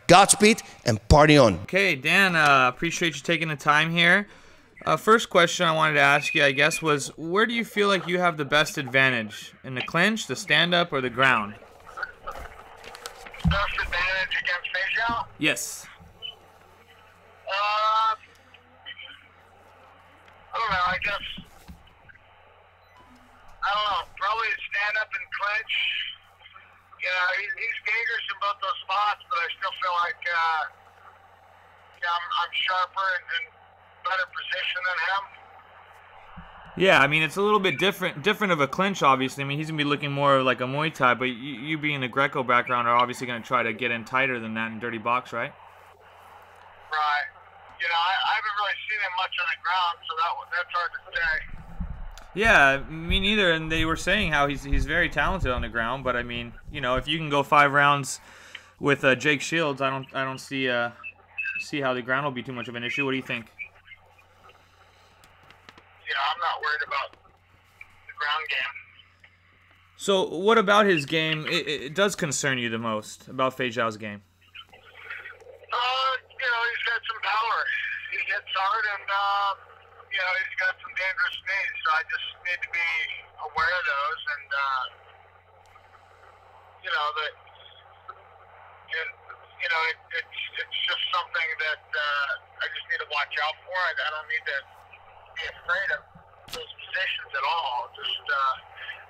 Godspeed and party on. Okay, Dan, appreciate you taking the time here. First question I wanted to ask you, I guess, was where do you feel like you have the best advantage? In the clinch, the stand-up, or the ground? Best advantage against Feijao? Yes. I don't know, I guess, I don't know, probably stand up and clinch. You know, he's dangerous in both those spots, but I still feel like I'm sharper and better position than him. Yeah, I mean, it's a little bit different of a clinch, obviously. I mean, he's going to be looking more like a Muay Thai, but you being the Greco background are obviously going to try to get in tighter than that in dirty box, right? Right. You know, I haven't really seen him much on the ground, so that's hard to say. Yeah, me neither. And they were saying how he's very talented on the ground, but I mean, you know, if you can go 5 rounds with Jake Shields, I don't see how the ground will be too much of an issue. What do you think? Yeah, I'm not worried about the ground game. So, what about his game? It does concern you the most about Feijao's game? You know, he's got some power. He hits hard, and you know, he's got some dangerous knees. So I just need to be aware of those, and you know that, and you know, it's just something that I just need to watch out for. I don't need to be afraid of those positions at all. Just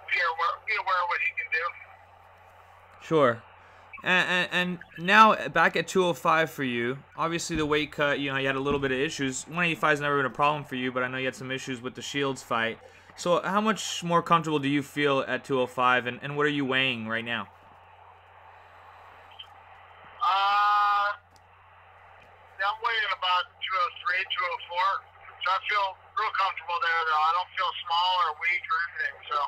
be aware of what he can do. Sure. And now back at 205 for you. Obviously the weight cut, you know, you had a little bit of issues. 185 has never been a problem for you, but I know you had some issues with the Shields fight. So how much more comfortable do you feel at 205, and what are you weighing right now? I'm weighing about 203, 204. So I feel real comfortable there, though. I don't feel small or weak or anything, so.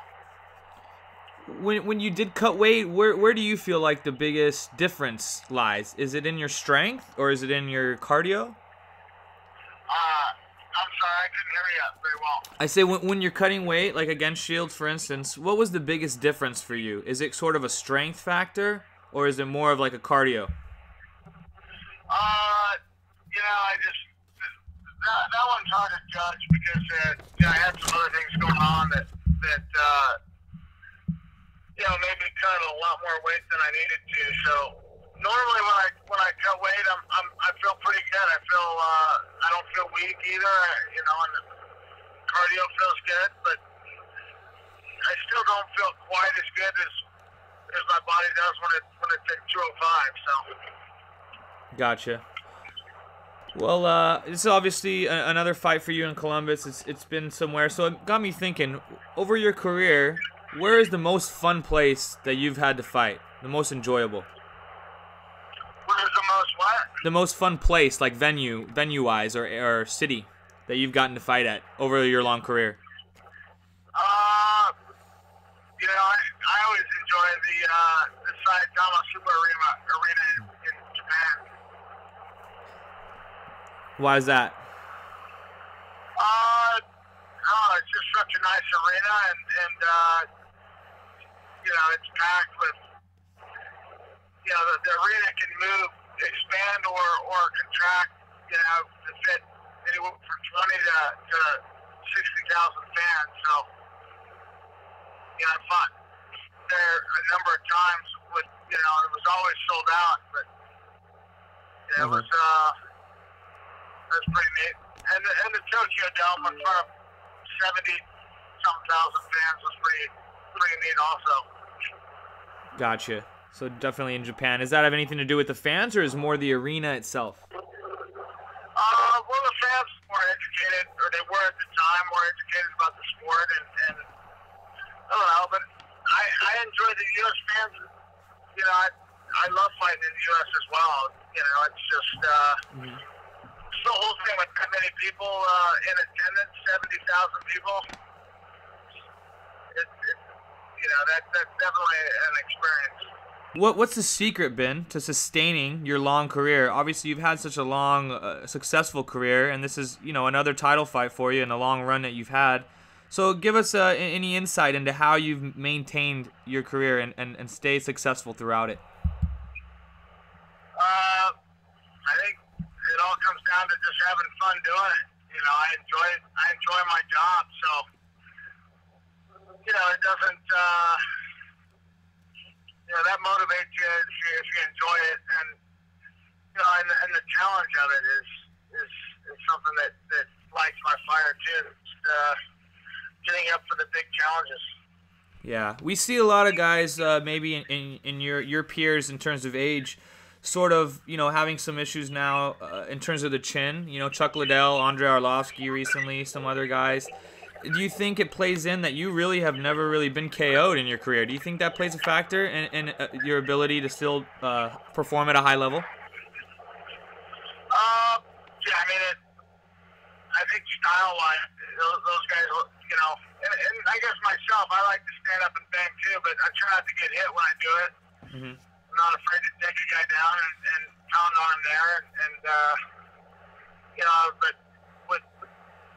When you did cut weight, where do you feel like the biggest difference lies? Is it in your strength or is it in your cardio? I'm sorry, I couldn't hear you very well. I say when you're cutting weight, like against Shields, for instance, what was the biggest difference for you? Is it sort of a strength factor or is it more of like a cardio? You know, that one's hard to judge because I had some other things going on that you know, maybe cut a lot more weight than I needed to. So normally when I cut weight, I feel pretty good. I feel I don't feel weak either. You know, and the cardio feels good, but I still don't feel quite as good as my body does when it's at 205. So. Gotcha. Well, this is obviously another fight for you in Columbus. It's been somewhere, so it got me thinking. Over your career, where is the most fun place that you've had to fight? The most enjoyable? Where's the most what? The most fun place, like venue-wise or city, that you've gotten to fight at over your long career? You know, I always enjoy the Saitama Super Arena in Japan. Why is that? It's just such a nice arena, and you know, it's packed with, you know, the arena can move, expand or contract, you know, to fit anywhere from 20 to 60,000 fans. So, you know, I fought there a number of times with, you know, it was always sold out, but yeah, it was pretty neat. And the Tokyo Dome in front of 70-some thousand fans was pretty neat also. Gotcha. So definitely in Japan. Does that have anything to do with the fans, or is more the arena itself? Well, the fans were educated, or they were at the time, more educated about the sport, and I don't know, but I enjoy the U.S. fans. You know, I love fighting in the U.S. as well. You know, it's just it's the whole thing with that many people in attendance, 70,000 people. You know, that's definitely an experience. What's the secret been to sustaining your long career? Obviously, you've had such a long, successful career, and this is, you know, another title fight for you and a long run that you've had. So give us any insight into how you've maintained your career and stayed successful throughout it. I think it all comes down to just having fun doing it. You know, I enjoy my job, so you know it doesn't. You know that motivates you if you enjoy it, and you know, and the challenge of it is something that lights my fire too. Just, getting up for the big challenges. Yeah, we see a lot of guys, maybe in your peers in terms of age, sort of, you know, having some issues now in terms of the chin. You know, Chuck Liddell, Andre Arlovsky recently, some other guys. Do you think it plays in that you really have never really been KO'd in your career? Do you think that plays a factor in your ability to still perform at a high level? Yeah, I mean, I think style-wise, those guys, you know, and I guess myself, I like to stand up and bang too, but I try not to get hit when I do it. Mm-hmm. I'm not afraid to take a guy down and pound on him there, and you know, but with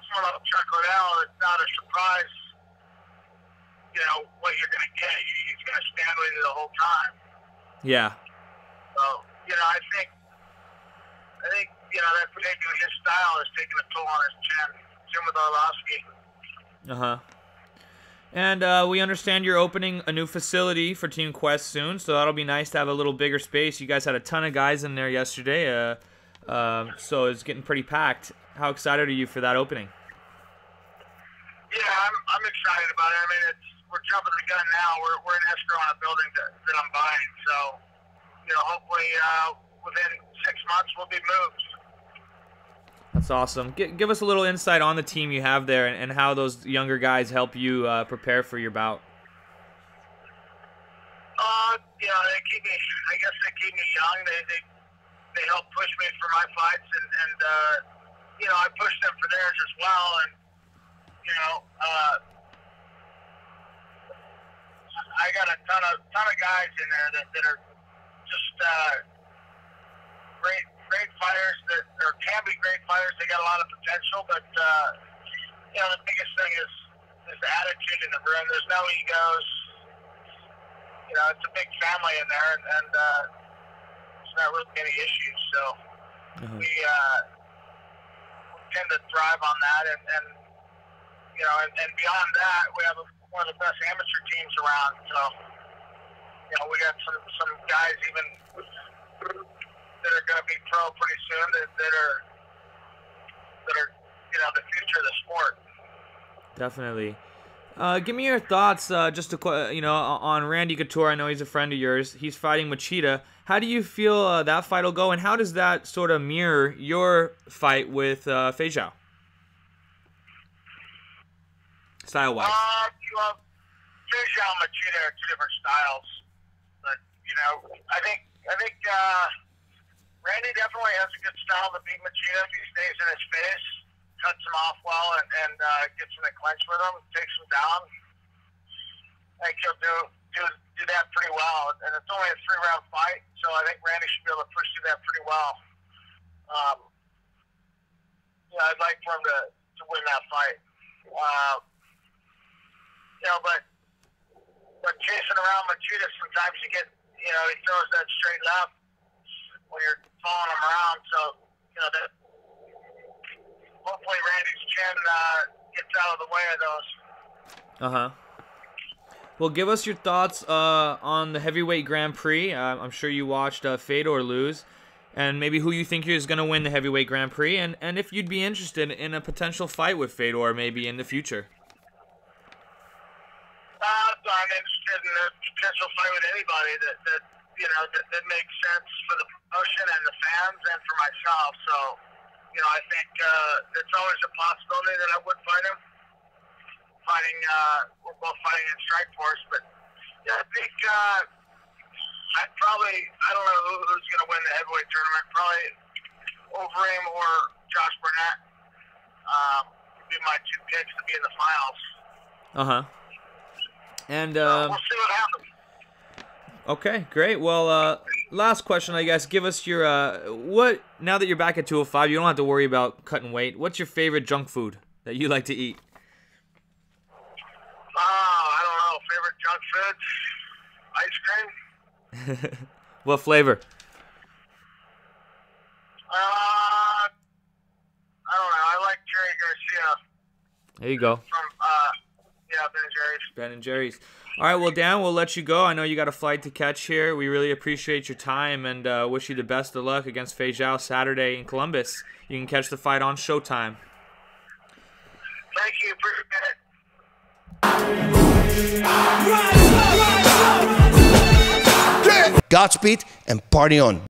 someone like Chuck Liddell, it's not a surprise, you know, what you're going to get. He's going to stand with you the whole time. Yeah. So, you know, I think, you know, that particular his style is taking a toll on his chin. Same with Arlovsky. Uh-huh. And we understand you're opening a new facility for Team Quest soon, so that'll be nice to have a little bigger space. You guys had a ton of guys in there yesterday, so it's getting pretty packed. How excited are you for that opening? Yeah, I'm excited about it. I mean, we're jumping the gun now. We're in escrow on a building that I'm buying, so you know, hopefully within 6 months we'll be moved. That's awesome. Give us a little insight on the team you have there and how those younger guys help you prepare for your bout. You know, they keep me. I guess they keep me young. They help push me for my fights, and you know, I push them for theirs as well. And you know, I got a ton of guys in there that are just great fighters or can be great fighters. They got a lot of potential, but you know, the biggest thing is the attitude in the room. There's no egos. You know, it's a big family in there, and there's not really any issues. So we tend to thrive on that, and you know, and beyond that, we have one of the best amateur teams around. So you know, we got some guys even that are going to be pro pretty soon that are you know, the future of the sport. Definitely. Give me your thoughts, you know, on Randy Couture. I know he's a friend of yours. He's fighting Machida. How do you feel that fight will go, and how does that sort of mirror your fight with Feijao? Style-wise. Well, Feijao and Machida are two different styles, but you know, I think Randy definitely has a good style to beat Machida if he stays in his face, cuts him off well, and gets in the clinch with him, takes him down. I think he'll do that pretty well. And it's only a 3-round fight, so I think Randy should be able to push through that pretty well. You know, I'd like for him to win that fight. You know, but chasing around Machida, sometimes you get, you know, he throws that straight left when you're following him around. So, you know, hopefully Randy's chin gets out of the way of those. Uh-huh. Well, give us your thoughts on the Heavyweight Grand Prix. I'm sure you watched Fedor lose, and maybe who you think is going to win the Heavyweight Grand Prix, and if you'd be interested in a potential fight with Fedor maybe in the future. I'm interested in a potential fight with anybody that you know, that makes sense for the promotion and the fans and for myself. So, you know, I think it's always a possibility that I would fight him. We're both fighting in Strikeforce, but yeah, I think I don't know who's going to win the heavyweight tournament. Probably Overeem or Josh Barnett would be my two picks to be in the finals. Uh-huh. And we'll see what happens. Okay, great. Well, last question, I guess. Give us your now that you're back at 205, you don't have to worry about cutting weight. What's your favorite junk food that you like to eat? favorite junk foods, ice cream. What flavor? I don't know. I like Jerry Garcia There you go. from Ben & Jerry's. Ben & Jerry's. All right, well, Dan, we'll let you go. I know you got a flight to catch here. We really appreciate your time and wish you the best of luck against Feijao Saturday in Columbus. You can catch the fight on Showtime. Thank you. Appreciate it. Godspeed and party on.